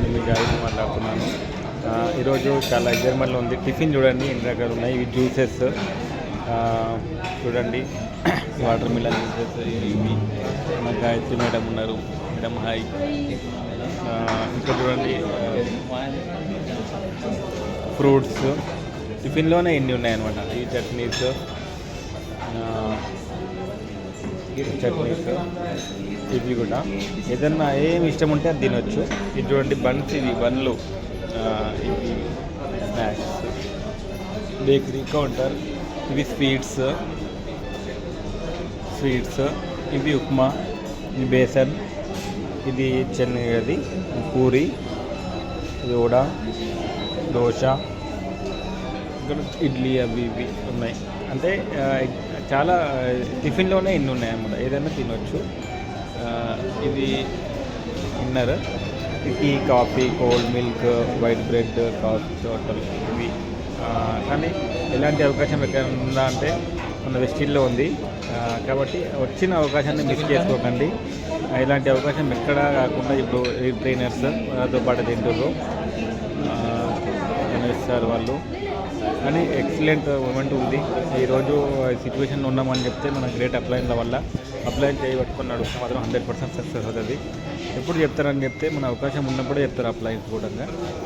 నేను మీ గాయని మాట్లాడుతున్నాను. ఈరోజు చాలా ఎగ్జైట్మెంట్లో ఉంది. టిఫిన్ చూడండి ఎన్ని రకాలు ఉన్నాయి. ఇవి జ్యూసెస్ చూడండి, వాటర్ మిలన్ జ్యూసెస్. ఇవి మన గాయత్రి మేడం ఉన్నారు. Madam hi. ఇంకా చూడండి ఫ్రూట్స్. టిఫిన్లోనే ఎన్ని ఉన్నాయన్నమాట. ఈ చట్నీస్ ఇవి కూడా ఏదన్నా ఏమి ఇష్టం ఉంటే అది తినొచ్చు. ఇది చూడండి బన్స్, ఇవి బండ్లు, ఇవి స్నాక్స్. Bakery counter. ఇవి స్వీట్స్, ఇవి ఉప్మా, ఇది బేసన్, ఇది చెన్నై, అది పూరి, ఇది వడ, దోశ, ఇక్కడ ఇడ్లీ, అవి ఇవి ఉన్నాయి. అంటే చాలా టిఫిన్లోనే ఇన్ని ఉన్నాయి అన్నమాట. ఏదైనా తినొచ్చు. ఇది ఇన్నర్. Tea, coffee, cold milk, white bread, coffee total ఇవి. కానీ ఎలాంటి అవకాశం ఎక్కడ ఉందా అంటే మన వెస్టిల్లో ఉంది. కాబట్టి వచ్చిన అవకాశాన్ని మిస్ చేసుకోకండి. ఇలాంటి అవకాశం ఎక్కడా కాకుండా ఇప్పుడు ట్రైనర్స్ వాళ్ళతో పాటు తింటారు సార్ వాళ్ళు. కానీ ఎక్సలెంట్ మూమెంట్ ఉంది. ఈరోజు సిచ్యువేషన్లో ఉన్నామని చెప్తే మన గ్రేట్ అప్లైన్ల వల్ల అప్లై చేయబట్టుకొని నడుస్తే మాత్రం 100% సక్సెస్ అవుతుంది. ఎప్పుడు చెప్తారని చెప్తే మన అవకాశం ఉన్నప్పుడే చెప్తారు అప్లైన్స్ కూడా.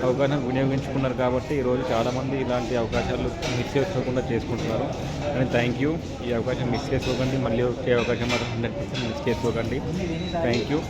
అవకాశం వినియోగించుకున్నారు కాబట్టి ఈరోజు చాలామంది ఇలాంటి అవకాశాలు మిస్ చేసుకోకుండా చేసుకుంటున్నారు. కానీ థ్యాంక్ యూ. ఈ అవకాశం మిస్ చేసుకోకండి. మళ్ళీ వచ్చే అవకాశం మాత్రం 100% మిస్ చేసుకోకండి. Thank you.